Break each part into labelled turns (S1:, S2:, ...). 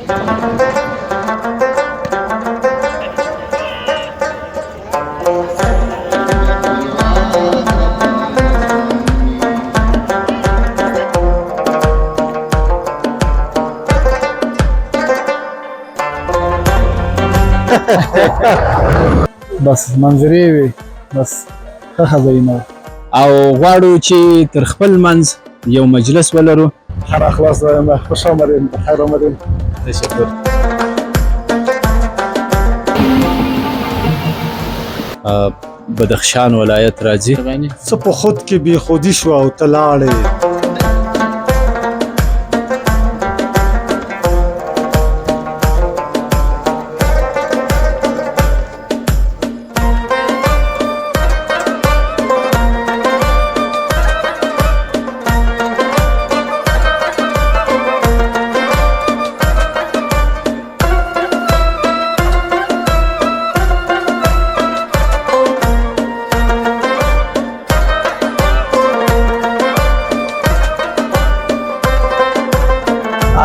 S1: بس منظرې وي بس ښه ځایونه
S2: او غواړو چې تر خپل منځ یو مجلس ولرو.
S1: هر اخلاص وایم خوش آمدین بخیر آمدین.
S2: تشکر. بدخشان ولایت راځي.
S1: څه په خود کې بې خودي شو او ته لاړې.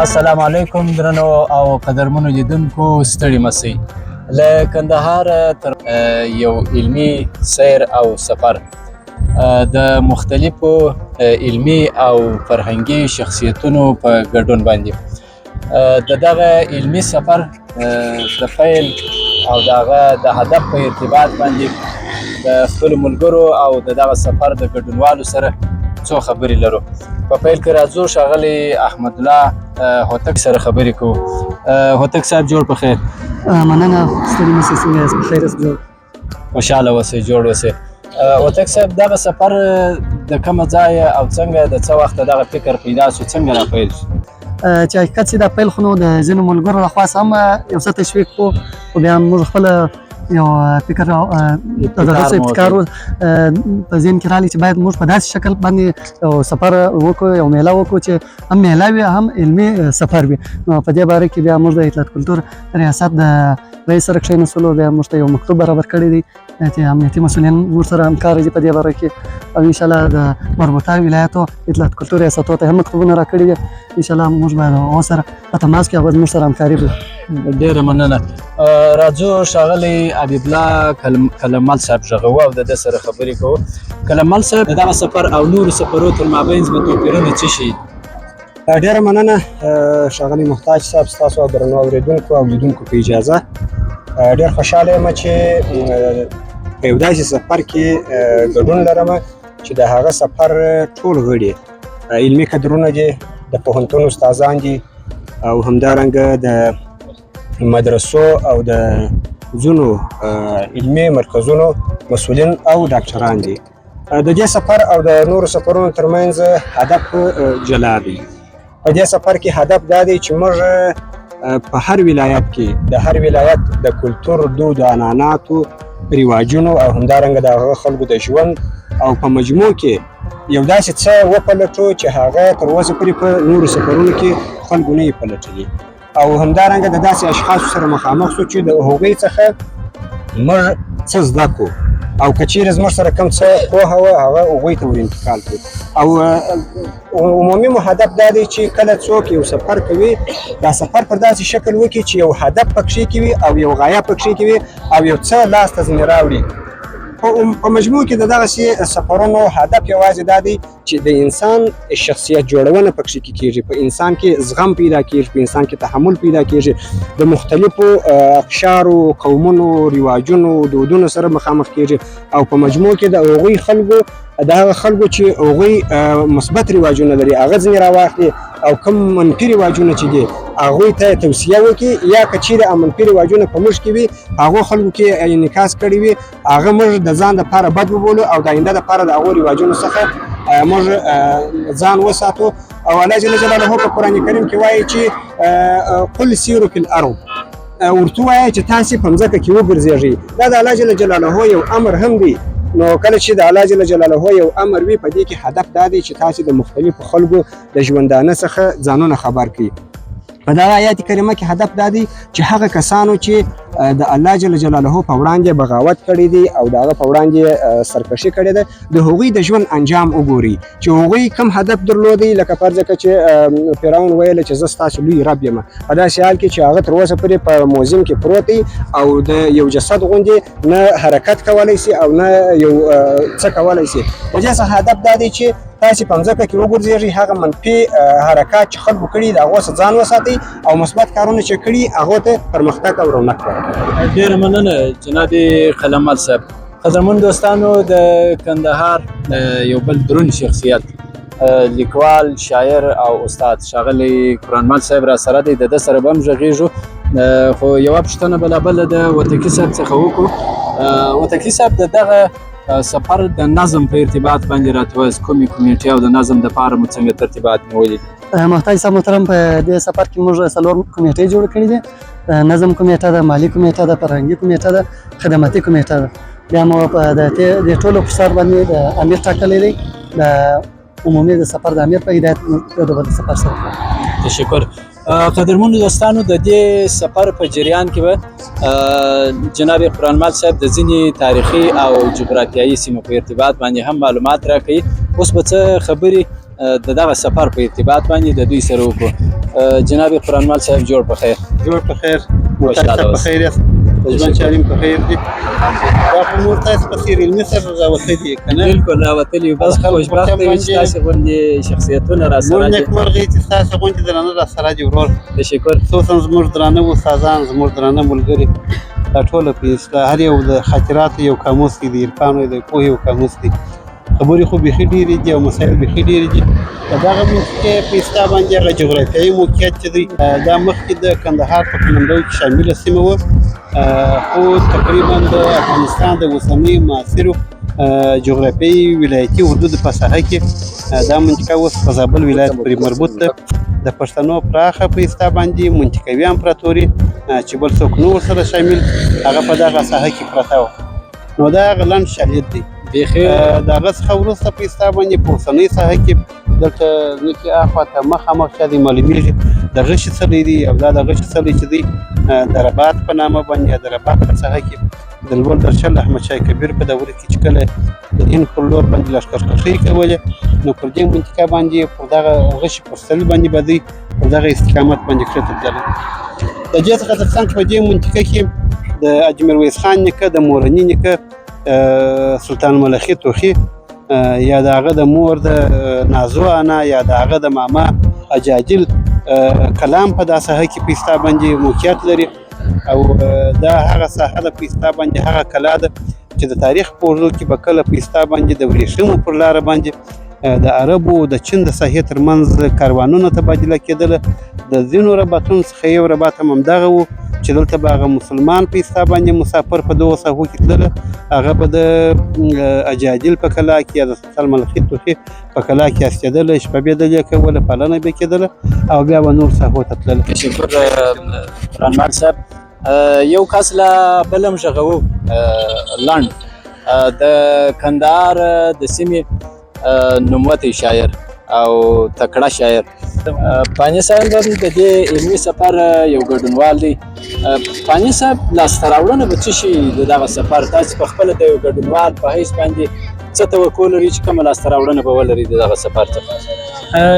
S2: السلام علیکم درنو او قدرمنو لیدونکو، ستړي مسئ. له کندهار تر یو علمي سیر او سفر د مختلفو علمي او فرهنګي شخصیتونو په ګډون باندې د دغه علمي سفر د پیل او د هدف په ارتباط باندې د خپلو ملګرو او د دغه سفر د ګډونوالو سره څو خبرې لرو. په پیل کې راځو ښاغلی احمد الله هوتک سره خبرې کوو. هوتک صاحب جوړ په خیر.
S3: مننه ستړي مسئ، څنګه یاست؟ په خیر یاست؟ جوړ
S2: خوشحاله اوسئ، جوړ اوسئ. هوتک صاحب دغه سفر د کومه ځایه او څنګه د څه وخته دغه فکر پیدا شو، څنګه را پیل شو؟
S3: چې حقیقت چې دا پیل خو نو د ځینو ملګرو لخوا هم یو څه تشویق کړو، خو بیا موږ خپله یو فکر دغه ابتکار په ذهن کې راغلی چې باید موږ په داسې شکل باندې یو سفر وکړو، یو میله وکړو چې هم میله وي هم علمي سفر وي. نو په دې باره کې بیا موږ د اطلاعات کلتور ریاست د رئیس سره کښېنستلو، بیا موږ ته یو مکتوب برابر کړی دی چې امنیتي مسؤلین ورسره همکار دي په دې باره کې، او انشاءالله د مربوطه ولایتو اطلاعات کلتور ریاستو ته هم مکتوبونه راکړي دي. انشاءالله موږ باید هغو سره په تماس کې هغوی موږ سره همکاري وکړي.
S2: ډېره مننه. راځو ښاغلی حبیب الله کلمل صاحب غږوو او د ده سره خبرې کوو. کلمل صاحب، د دغه سفر او نورو سفرو تر مابین به توپیرونه څه شي؟
S4: ډېره مننه ښاغلی محتاج صاحب، ستاسو او درنو اورېدونکو او لیدونکو په اجازه. ډېر خوشحاله یم چې په یو داسې سفر کې ګډون لرم چې د هغه سفر ټول غړي علمي کدرونه دي، د پوهنتون استادان دي، او همدارنګه د مدرسو او د ځینو علمي مرکزونو مسؤلین او ډاکټران دي. د دې سفر او د نورو سفرونو ترمنځ هدف جلا دی. په دې سفر کې هدف دا دی چې موږ په هر ولایت کې د هر ولایت د کلتور، دود، عنعناتو، رواجونو او همدارنګه د هغه خلکو د ژوند او په مجموع کې یو داسې څه وپلټو چې هغه تر اوسه پورې په نورو سفرونو کې خلکو نه یې پلټلي، او همدارنګه د داسې اشخاصو سره مخامخ شو چې د هغوی څخه موږ څه زده کړو، او که چیرې زموږ سره کوم څه پوهه وه هغه هغوی ته ور انتقال کړو. او عمومي مو هدف دا دی چې کله څوک یو سفر کوي، دا سفر پر داسې شکل وکړي چې یو هدف پکښې کې وي او یو غایه پکښې کې وي او یو څه لاس ته ځینې راوړي. په مجموع کې د دغسې سفرونو هدف یوازې دا دی چې د انسان شخصیت جوړونه پکښې کېږي، په انسان کې زغم پیدا کېږي، په انسان کې تحمل پیدا کېږي، د مختلفو اقشارو، قومونو، رواجونو، دودونو سره مخامخ کېږي، او په مجموع کې د هغوی خلکو د هغه خلکو چې هغوی مثبت رواجونه لري هغه ځینې راواخلي، او کوم منفي رواجونه چې دي هغوی ته توصیه وکړي، یا که چیرې منفي رواجونه په موږ کې وي هغو خلکو کې انعکاس کړي وي هغه موږ د ځان دپاره بد وبولو، او د آینده دپاره د هغو رواجونو څخه موږ ځان وساتو. او الله جل جلاله په قرآن کریم کې وایي چې قل سیروا فی الارض، ورته وایي چې تاسې په مځکه کې وګرځېږئ. دا د الله جل جلاله یو امر هم دی. نو کله چې د الله جل جلاله یو امر وي، په دې کې هدف دا دی چې تاسې د مختلفو خلکو د ژوندانه څخه ځانونه خبر کړي. په دغه آیات کریمه کې هدف دا دی چې هغه کسانو چې د الله جل جلاله په وړاندې بغاوت کړی دی او د هغه په وړاندې سرکشي کړې ده، د هغوی د ژوند انجام وګوري چې هغوی کوم هدف درلودی. لکه فرض کړه چې فرعون ویل چې زه ستاسو لوی رب یم، په داسې حال کې چې هغه تر اوسه پورې په موزیم کې پروت دی او د یو جسد غوندې نه حرکت کولی سي او نه یو څه کولی سي. د دې څخه هدف دا دی چې تاسې په مځکه کې وګرځېږئ، هغه منفي حرکات چې خلکو کړي د هغو څخه ځان وساتئ او مثبت کارونه چې کړي هغو ته پرمختګ او رونق ورکړئ.
S2: ډېره مننه جناب قلموال صاحب. قدرمن دوستانو، د کندهار یو بل دروند شخصیت لیکوال، شاعر او استاد ښاغلی قرآنمل صاحب را سره دی. د ده سره به هم غږېږو، خو یوه پوښتنه بله بله د وتکي صاحب څخه وکړو. وتکي صاحب، د دغه سفر د نظم په ارتباط باندې راته ووایاست، کومې کمیټې او د نظم دپاره مو څنګه ترتیبات نیولي دي؟
S3: محتاج صاحب محترم، په دې سفر کې موږ 4 کمیټې جوړې کړې دي. نظم کمیټه ده، مالي کمیټه ده، فرهنګي کمیټه ده، خدماتي کمیټه ده. بیا مو په د ټولو په سر باندې د امیر ټاکلی دی، د عمومي د سفر د امیر په هدایت د سفر سره.
S2: تشکر. قدرمنو دوستانو، د دې سفر په جریان کې به جناب قرآنمل صاحب د ځینې تاریخي او جغرافیایي سیمو په ارتباط باندې هم معلومات راکوي. اوس به څه خبرې د دغه سفر په ارتباط باندې د دوی سره وکړو. جناب قرآنمل صاحب، جوړ په خیر.
S5: جوړ په خیر. متاسف په خیر یاست. ژوند چارې په خیر دي. دا خو مور تاسو په څېر علمي سره راوتلي دي که نه؟
S2: بلکل راوتلي یو. بس خوشبخته یو چې تاسې غوندې شخصیتونه را سره
S5: موږ نیکمرغه یو چې ستاسو غوندې درانه را سره دي ورور.
S2: تشکر.
S5: خصوصا زموږ درانه استادان، زموږ درانه ملګري، دا ټوله په هر یو د خاطراتو یو قاموس دی، د عرفان او د پوهې یو قاموس دی. خبرې خو بیخي ډېرې دي او مسایل بیخي ډېرې دي. په دغه منطقې په استا باندې هغه جغرافیایي موقعیت چې دی، دا مخکې د کندهار په قلمرو کې شامله سیمه وه، خو تقریبا د افغانستان د اوسنیو معاصرو جغرافیایي ولایتي حدود په ساحه کې دا منطقه اوس په زابل ولایت پورې مربوط ده. د پښتنو پراخه په استا باندې منطقوي امپراتوري چې بل څوک نور سره شامل هغه په دغه ساحه کې پرته وه. نو دا هغه لنډ شالید دی. د هغه څخه وروسته په استا باندې په اوسنۍ ساحه کې دلته ځمکې اخوا ته مخامخ شاید معلومېږي د غشي څلی دی، او دا د غشي څلی چې دی د رباط په نامه باندې د رباط په ساحه کې د لوړ درشل احمدشاه کبیر په دوره کې چې کله د هند پر لور باندې لښکرکښۍ کولې، نو پر دې منطقه باندې پر دغه غشي پر څلي باندې به دوی پر دغه استقامت باندې کښته تللی. د دې څخه تر څنګ په دې منطقه کې د حاجي میرویس خان نیکه، د مورني نیکه سلطان ملخي توخي، یا د هغه د مور د نازو انا، یا د هغه د ماما اجاجل کلام په دا ساحه کې په استا باندې موقعیت لري. او دا هغه ساحه ده په استا باندې، هغه کلا ده چې د تاریخ په اوږدو کې به کله په استا باندې د ورېښمو پر لاره باندې د عربو د چین د ساحې ترمنځ کاروانونه تبادله کېدله. د ځینو رباطونو څخه یو رباط هم همدغه و چې دلته به هغه مسلمان په استا باندې مسافر په دغو ساحو کې تلله، هغه به د اجاجل په کلا کې یا د سلطان ملخي توخي په کلا کې استېدله، شپه بېدل یې کوله، پالنه به کېدله، او بیا به نور ساحو ته تلله.
S2: تشکر قرآنمل صاحب. یو کس لا بل هم غږوو، لنډ د کندهار د سیمې نوموتی شاعر او تکړه شاعر پانی صاحب د دې علمي سفر یو ګډونوال دی. پانی صاحب، لاسته راوړنه به څه شي د دغه سفر؟ تاسې په خپله د یو ګډونوال په حیث باندې څه توقع لري چې کومه لاسته راوړنه به ولري د دغه سفر څخه؟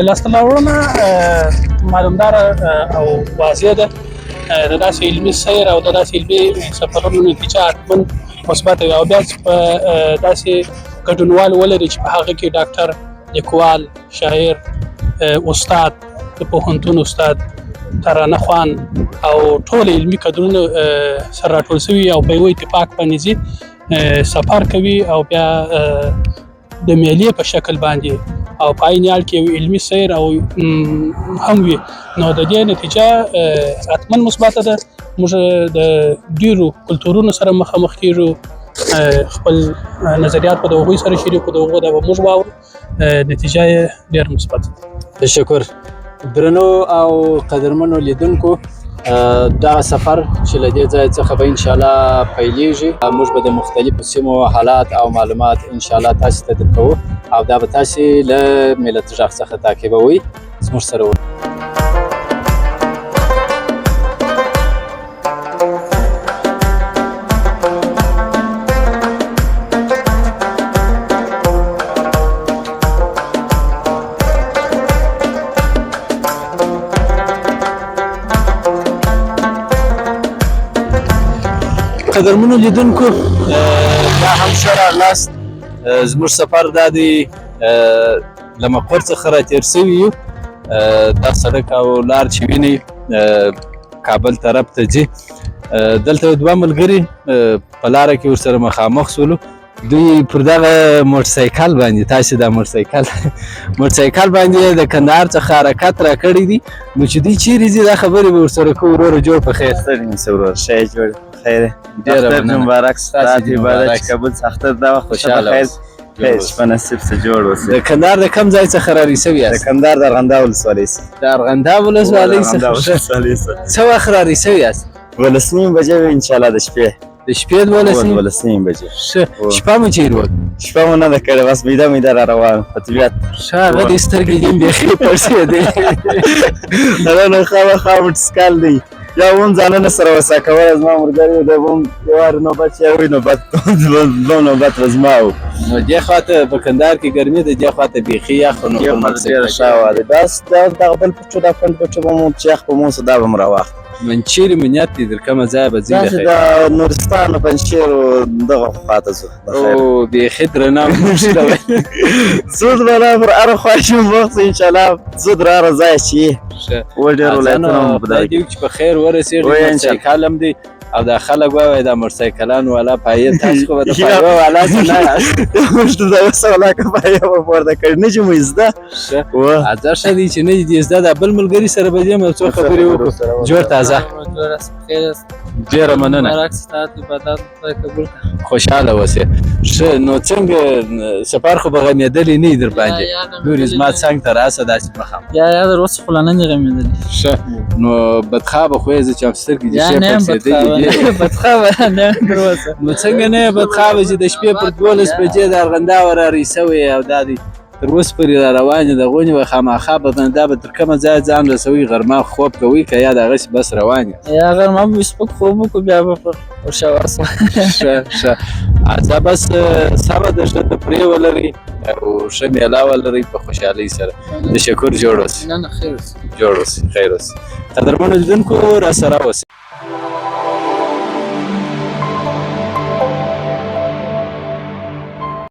S6: لاسته راوړنه معلومداره او واضح ده. د داسې علمي سیر او د داسې علمي سفرونو نتیجه حتما مثبت وي، او بیا په داسې ګډونوال ولري چې په هغه کې ډاکټر، لیکوال، شاعر، استاد، د پوهنتون استاد، ترانه خوان او ټول علمي کدرونه سره راټول شوي او په یو اتفاق باندې ځي، سفر کوي او بیا د میلې په شکل باندې او په عین حال کې یو علمي سیر او هم وي. نو د دې نتیجه حتما مثبته ده. موږ د ډیرو کلتورونو سره مخامخ کیږو، خپل نظریات په د هغوی سره شریکو، د هغو د موږ واورو، نتیجه یې ډېر مثبت ده.
S2: تشکر. درنو او قدرمنو لیدونکو، دغه سفر چې له دې ځای څخه به انشاءالله پیلیږي، موږ به د مختلفو سیمو حالات او معلومات انشاءالله تاسو ته درکوو، او دا به تاسې له ملت غږ څخه تعقیبوئ. زموږ سره قدرمنو لیدونکو دا هم ښه راغلاست. زموږ سفر دا دی له مقر څخه راتېر سوي یو. دا سړک او لار چې وینئ کابل طرف ته ځي. دلته دوه ملګري په لاره کې ورسره مخامخ سولو. دوی پر دغه موټرسایکل باندې تاسې دا موټرسایکل باندې د کندهار څخه حرکت راکړی دي. نو چې دوی چیرې ځي دا خبرې به ورسره کوو. وروره جوړ په خیر.
S7: ستړي مشه ورور ښه یې جوړ په خیر یې. اختر دې مبارک ستاسې دې مبارک چې کابل څخه اختر دا وخت خوشحاله خیر شپه نصیب څه جوړ اوسې.
S2: د کندهار د کوم ځای څخه راري سوي یاست؟
S7: د کندهار د ارغنداب ولسوالۍ څخه.
S2: د ارغنداب ولسوالۍ څخه. څه وخت راري سوي یاست؟
S7: 12 بجې وي انشاءالله د شپې.
S2: د شپې 12
S7: بجې.
S2: ښه شپه مو چیرې وه؟
S7: شپه مو نه ده کړې بس بیده را روان په طبیعت.
S2: ښه هغه دې سترګې دې بیخي پړسېدې.
S7: هغه نو خامخا موټرسایکل دی یا هم ځانونه سره وسا کولی. زما ملګري دی به هم یو وار نوبت چې وي نوبت به زما و.
S2: نو دې خواته په کندهار کې ګرمي ده، دې خواته بیخي یخ. نو
S7: ډېره ښه هوا ده. بس دغه بل پټو دا پنډ پټو به مو چې یخ به مو څه دا به م راواخلو.
S2: من چیرې مو نیت دی؟ در کومه ځایه به ځئ؟
S7: داسې د نورستان او پنجشیر دغه خواته ځو.
S2: او بیخي درنه مشکله وی.
S7: زود به را پر هره خوا شو وخت انشاءالله زود را ځای چې و ډېر ولایتونه مو په دغه
S2: کې چې په خیر ورسېږي. موټرسایکل هم دی او دا خلک وایي دا موټرسایکلان والا پایې تاسو خو به د پایې والا څه نه یاست.
S7: موږ د اوسه والا که پایې به پورته کړي نه چې مو زده
S2: ښه ښه دی چې نه دي زده. دا بل ملګري سره به ځم او څو خبرې وکړو. جوړ تازه ډېره مننه. خوشحاله اوسې. ښه نو څنګه سفر خو به غمېدلی نه یي در باندې؟ ګورې زما څنګ ته راسه داسې مخامخ.
S8: در اوس خو لا نه دي غمېدلي.
S2: ښه نو بدخوابه خو یې زه چې هم سترګې دې ښې پړسېدلې دي. نو څنګه نه یې بدخوابه چې د شپې پر 12 بجې د ارغنداب راري سوی او دا دی تر اوسه پورې را روانې د غونې به خامخا به دا به تر کومه ځایه ځان رسوي؟ غرمه خوب کوئ که یا دغسې بس روان یاست؟
S8: یا غرمه به سپک خوب وکړو بیا به ورشوه سو.
S2: ښه ښه دا بس سمه ده. ښه تفریح ولرئ او ښه میله ولرئ په خوشحالۍ سره. د شکر جوړ اوسئ.
S8: نه خیر اوسې.
S2: جوړ اوسئ. خیر اوسئ. قدرمنو لیدونکو راسره اوسئ.